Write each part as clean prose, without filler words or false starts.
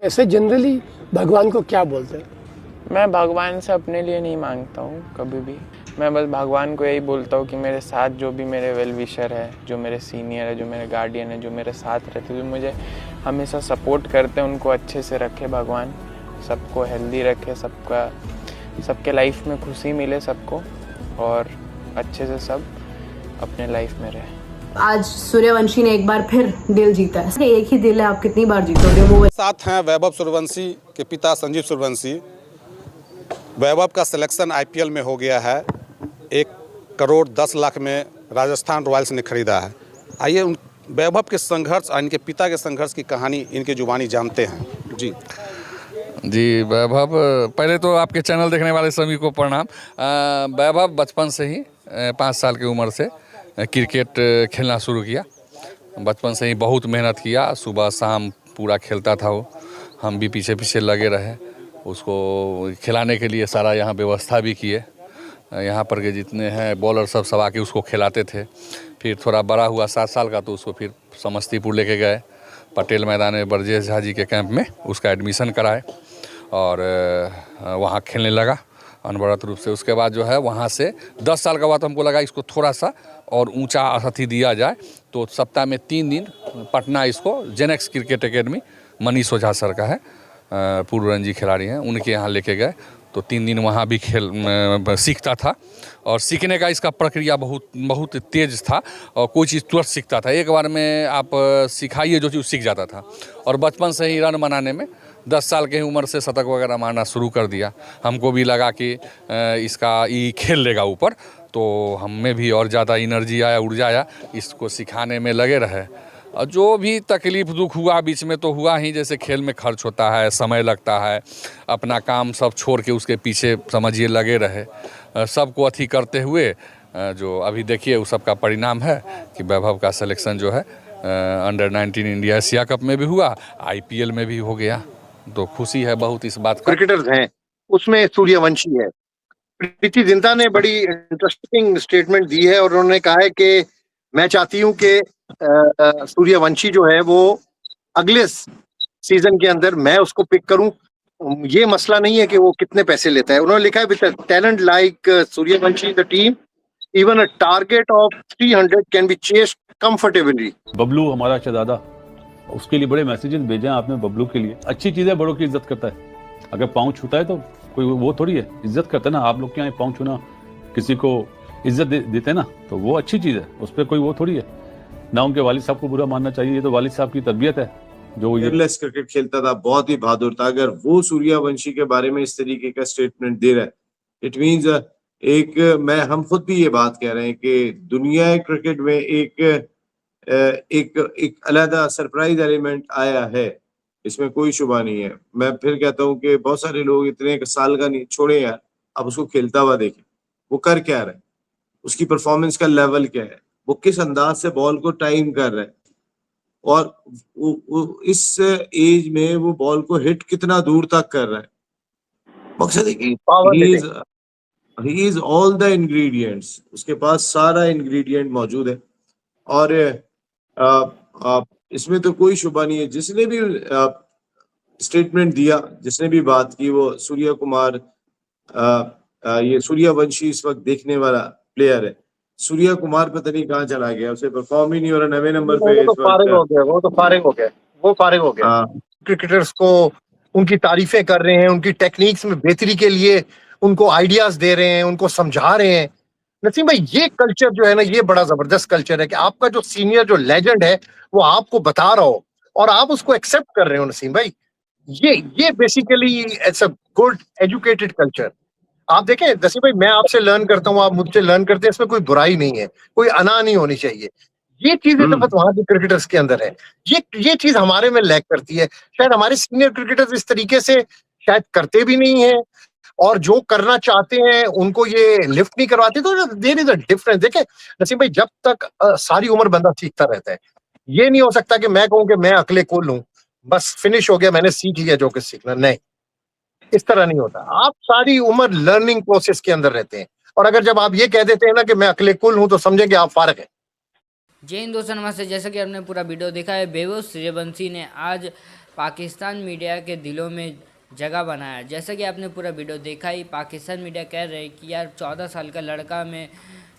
ऐसे जनरली भगवान को क्या बोलते हैं? मैं भगवान से अपने लिए नहीं मांगता हूँ कभी भी। मैं बस भगवान को यही बोलता हूँ कि मेरे साथ जो भी मेरे वेल विशर है, जो मेरे सीनियर है, जो मेरे गार्डियन है, जो मेरे साथ रहते, जो मुझे हमेशा सपोर्ट करते हैं, उनको अच्छे से रखे भगवान, सबको हेल्दी रखे, सबके लाइफ में खुशी मिले सबको, और अच्छे से सब अपने लाइफ में रहे। आज सूर्यवंशी ने एक बार फिर दिल जीता है। एक ही दिल है, आप कितनी बार जीतोगे? वो साथ हैं वैभव सूर्यवंशी के पिता संजीव सूर्यवंशी। वैभव का सिलेक्शन आईपीएल में हो गया है। 1,10,00,000 में राजस्थान रॉयल्स ने खरीदा है। आइए वैभव के संघर्ष और इनके पिता के संघर्ष की कहानी इनके जुबानी जानते हैं। जी वैभव, पहले तो आपके चैनल देखने वाले सभी को प्रणाम। वैभव बचपन से ही 5 साल की उम्र से क्रिकेट खेलना शुरू किया। बचपन से ही बहुत मेहनत किया, सुबह शाम पूरा खेलता था वो। हम भी पीछे पीछे लगे रहे, उसको खिलाने के लिए सारा यहाँ व्यवस्था भी किए। यहाँ पर के जितने हैं बॉलर सब आके उसको खिलाते थे। फिर थोड़ा बड़ा हुआ 7 साल का तो उसको फिर समस्तीपुर लेके गए, पटेल मैदान में ब्रजेश झा जी के कैंप में उसका एडमिशन कराए और वहाँ खेलने लगा अनवरत रूप से। उसके बाद जो है वहाँ से 10 साल का बाद हमको लगा इसको थोड़ा सा और ऊंचा अथी दिया जाए, तो सप्ताह में 3 दिन पटना इसको जेनेक्स क्रिकेट एकेडमी, मनीष ओझा सर का है, पूर्व रणजी खिलाड़ी हैं, उनके यहाँ लेके गए। तो 3 दिन वहाँ भी सीखता था, और सीखने का इसका प्रक्रिया बहुत तेज था, और कोई चीज़ तुरंत सीखता था। एक बार में आप सिखाइए जो चीज़ सीख जाता था। और बचपन से ही रन बनाने में 10 साल की उम्र से शतक वगैरह मारना शुरू कर दिया। हमको भी लगा कि इसका ये खेल लेगा ऊपर, तो हम में भी और ज़्यादा एनर्जी आया, ऊर्जा आया, इसको सिखाने में लगे रहे। और जो भी तकलीफ़ दुख हुआ बीच में तो हुआ ही, जैसे खेल में खर्च होता है, समय लगता है, अपना काम सब छोड़ के उसके पीछे समझिए लगे रहे। सबको अथी करते हुए जो अभी देखिए उस सब का परिणाम है कि वैभव का सिलेक्शन जो है अंडर-19 इंडिया एशिया कप में भी हुआ, आईपीएल में भी हो गया। तो खुशी है बहुत इस बात का। क्रिकेटर्स हैं उसमें सूर्यवंशी है। प्रीति जिंटा ने बड़ी इंटरेस्टिंग स्टेटमेंट दी है और उन्होंने कहा है कि मैं चाहती हूं कि सूर्यवंशी जो है वो अगले सीजन के अंदर मैं उसको पिक करूं। ये मसला नहीं है कि वो कितने पैसे लेता है। उन्होंने लिखा है with talent like Suryavanshi the team even a target of 300 can be chased comfortably. Bablu हमारा शहजादा, उसके लिए बड़े मैसेजेस भेजे हैं आपने बबलू के लिए। अच्छी चीज है, बड़ों की इज्जत करता है। अगर पाँव छूता है तो कोई वो थोड़ी है, इज्जत करता है ना। आप लोग क्या है, पाँव छूना किसी को इज्जत देते हैं ना, तो वो अच्छी चीज है, उस पर कोई वो थोड़ी है ना। उनके वालिद साहब को बुरा मानना चाहिए, ये तो वालिद साहब की तरबियत है जो केयरलेस क्रिकेट खेलता था, बहुत ही बहादुर था। अगर वो सूर्यवंशी के बारे में इस तरीके का स्टेटमेंट दे रहा है, इट मींस हम खुद भी ये बात कह रहे हैं कि दुनिया क्रिकेट में एक अलग सरप्राइज एलिमेंट आया है, इसमें कोई शुबा नहीं है। मैं फिर कहता हूँ कि बहुत सारे लोग इतने साल का नहीं छोड़े यार, अब उसको खेलता हुआ देखें, वो कर क्या रहा है, उसकी परफॉर्मेंस का लेवल क्या है, वो किस अंदाज से बॉल को टाइम कर रहा है, और वो इस एज में वो बॉल को हिट कितना दूर तक कर रहा है। मकसद है कि he is all the ingredients, उसके पास सारा इंग्रेडिएंट मौजूद है। और इसमें तो कोई शुबा नहीं है। जिसने भी स्टेटमेंट दिया, जिसने भी बात की, वो सूर्य कुमार, ये सूर्यवंशी इस वक्त देखने वाला प्लेयर है। सूर्य कुमार पता नहीं कहाँ चला गया, उसे परफॉर्म ही नहीं हो रहा, 9वें नंबर पे। वो तो फारिग हो गया। क्रिकेटर्स को उनकी तारीफें कर रहे हैं, उनकी टेक्निक्स में बेहतरी के लिए उनको आइडियाज दे रहे हैं, उनको समझा रहे हैं। नसीम भाई, ये कल्चर जो है ना, ये बड़ा जबरदस्त कल्चर है कि आपका जो सीनियर जो लेजेंड है वो आपको बता रहा हो और आप उसको एक्सेप्ट कर रहे हो। नसीम भाई, ये basically it's a good educated culture. आप देखें नसीम भाई, मैं आपसे लर्न करता हूँ, आप मुझसे लर्न करते हैं, इसमें कोई बुराई नहीं है, कोई अना नहीं होनी चाहिए। ये चीज इस वक्त वहां के क्रिकेटर्स के अंदर है। ये चीज हमारे में लैक करती है। शायद हमारे सीनियर क्रिकेटर्स इस तरीके से शायद करते भी नहीं है, और जो करना चाहते हैं उनको ये लिफ्ट नहीं करवाते। तो देयर इज अ डिफरेंस। देखें नसीम भाई, जब तक सारी उम्र बंदा सीखता रहता है, ये नहीं हो सकता कि मैं कहूँ कि मैं अकले कुल हूँ, बस फिनिश हो गया, मैंने सीख लिया जो कुछ सीखना। नहीं, इस तरह नहीं होता। आप सारी उम्र लर्निंग प्रोसेस के अंदर रहते हैं, और अगर जब आप ये कह देते हैं ना कि मैं अकले कुल हूं, तो समझे कि आप फारग हैं। जय हिंद दोस्तों, नमस्ते। जैसा कि आपने पूरा वीडियो देखा है, वैभव सूर्यवंशी ने आज पाकिस्तान मीडिया के दिलों में जगह बनाया। जैसा कि आपने पूरा वीडियो देखा ही, पाकिस्तान मीडिया कह रहे हैं कि यार 14 साल का लड़का में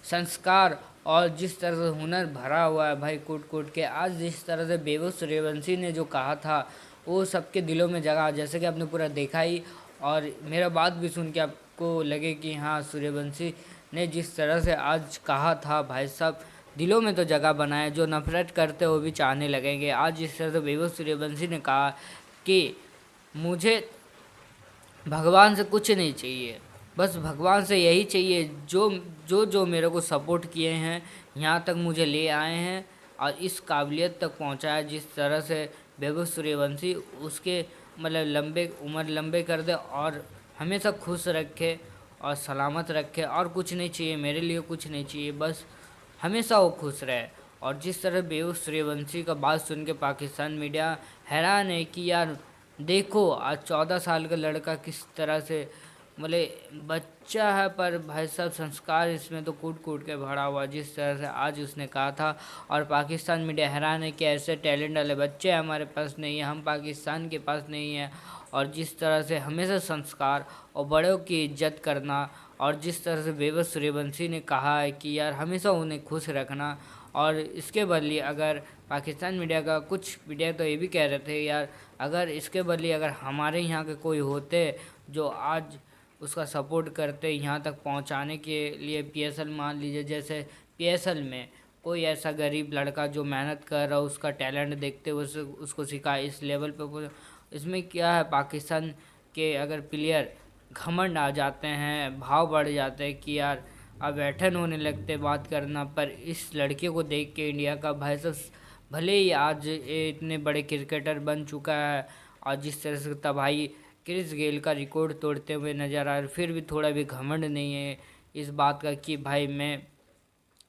संस्कार और जिस तरह से हुनर भरा हुआ है भाई, कूट कूट के। आज जिस तरह से बेबो सूर्यवंशी ने जो कहा था वो सबके दिलों में जगह, जैसे कि आपने पूरा देखा ही। और मेरा बात भी सुन के आपको लगे कि हाँ, सूर्यवंशी ने जिस तरह से आज कहा था भाई साहब, दिलों में तो जगह बनाए। जो नफरत करते वो भी चाहने लगेंगे। आज जिस तरह से बेबो सूर्यवंशी ने कहा कि मुझे भगवान से कुछ नहीं चाहिए, बस भगवान से यही चाहिए जो मेरे को सपोर्ट किए हैं, यहाँ तक मुझे ले आए हैं और इस काबिलियत तक पहुँचाया। जिस तरह से बेबो सूर्यवंशी उसके मतलब उम्र लंबे कर दे और हमेशा खुश रखे और सलामत रखे, और कुछ नहीं चाहिए मेरे लिए, कुछ नहीं चाहिए, बस हमेशा वो खुश रहे। और जिस तरह बेबो सूर्यवंशी का बात सुन के पाकिस्तान मीडिया हैरान है कि यार देखो आज 14 साल का लड़का किस तरह से, मतलब बच्चा है पर भाई साहब संस्कार इसमें तो कूट कूट के भरा हुआ, जिस तरह से आज उसने कहा था। और पाकिस्तान मीडिया हैरान है कि ऐसे टैलेंट वाले बच्चे हमारे पास नहीं है, हम पाकिस्तान के पास नहीं है। और जिस तरह से हमेशा संस्कार और बड़ों की इज्जत करना, और जिस तरह से बेबो सूर्यवंशी ने कहा है कि यार हमेशा उन्हें खुश रखना। और इसके बदले अगर पाकिस्तान मीडिया का कुछ मीडिया तो ये भी कह रहे थे यार, अगर इसके बदले अगर हमारे यहाँ के कोई होते जो आज उसका सपोर्ट करते यहाँ तक पहुँचाने के लिए, PSL मान लीजिए, जैसे PSL में कोई ऐसा गरीब लड़का जो मेहनत कर रहा, उसका टैलेंट देखते हुए उसको सिखाए इस लेवल पे। इसमें क्या है, पाकिस्तान के अगर प्लेयर घमंड आ जाते हैं, भाव बढ़ जाते हैं कि यार अब ऐठन होने लगते बात करना। पर इस लड़के को देख के इंडिया का भाई साहब, भले ही आज ये इतने बड़े क्रिकेटर बन चुका है और जिस तरह से तबाही क्रिस गेल का रिकॉर्ड तोड़ते हुए नज़र आ रहा है, फिर भी थोड़ा भी घमंड नहीं है इस बात का कि भाई मैं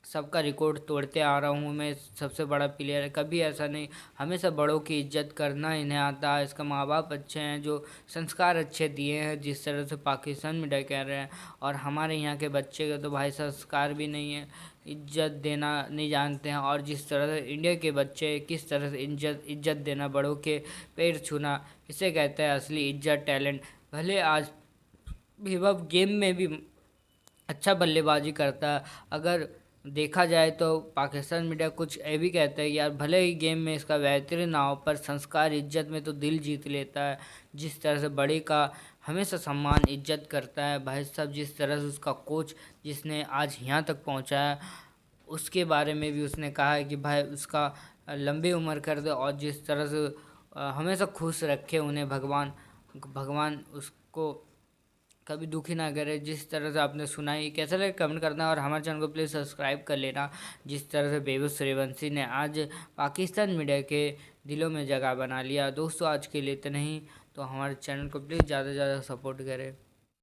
सबका रिकॉर्ड तोड़ते आ रहा हूँ, मैं सबसे बड़ा प्लेयर है। कभी ऐसा नहीं, हमेशा बड़ों की इज्जत करना इन्हें आता है। इसका माँ बाप अच्छे हैं जो संस्कार अच्छे दिए हैं, जिस तरह से पाकिस्तान मीडिया कह रहे हैं। और हमारे यहाँ के बच्चे का तो भाई संस्कार भी नहीं है, इज्जत देना नहीं जानते हैं। और जिस तरह से इंडिया के बच्चे किस तरह से इज्जत देना, बड़ों के पैर छूना, इसे कहते हैं असली इज्जत, टैलेंट। भले आज विभव गेम में भी अच्छा बल्लेबाजी करता है, अगर देखा जाए तो पाकिस्तान मीडिया कुछ ये भी कहता है यार भले ही गेम में इसका बेहतरीन ना हो, पर संस्कार इज्जत में तो दिल जीत लेता है। जिस तरह से बड़े का हमेशा सम्मान इज्जत करता है भाई साहब, जिस तरह से उसका कोच जिसने आज यहाँ तक पहुँचाया, उसके बारे में भी उसने कहा है कि भाई उसका लंबी उम्र कर दे और जिस तरह से हमेशा खुश रखे उन्हें भगवान उसको कभी दुखी ना करे। जिस तरह से आपने सुना ही, कैसा लगे कमेंट करना और हमारे चैनल को प्लीज़ सब्सक्राइब कर लेना। जिस तरह से बेबो सूर्यवंशी ने आज पाकिस्तान मीडिया के दिलों में जगह बना लिया। दोस्तों आज के लिए इतना ही, तो हमारे चैनल को प्लीज़ ज़्यादा से ज़्यादा सपोर्ट करें।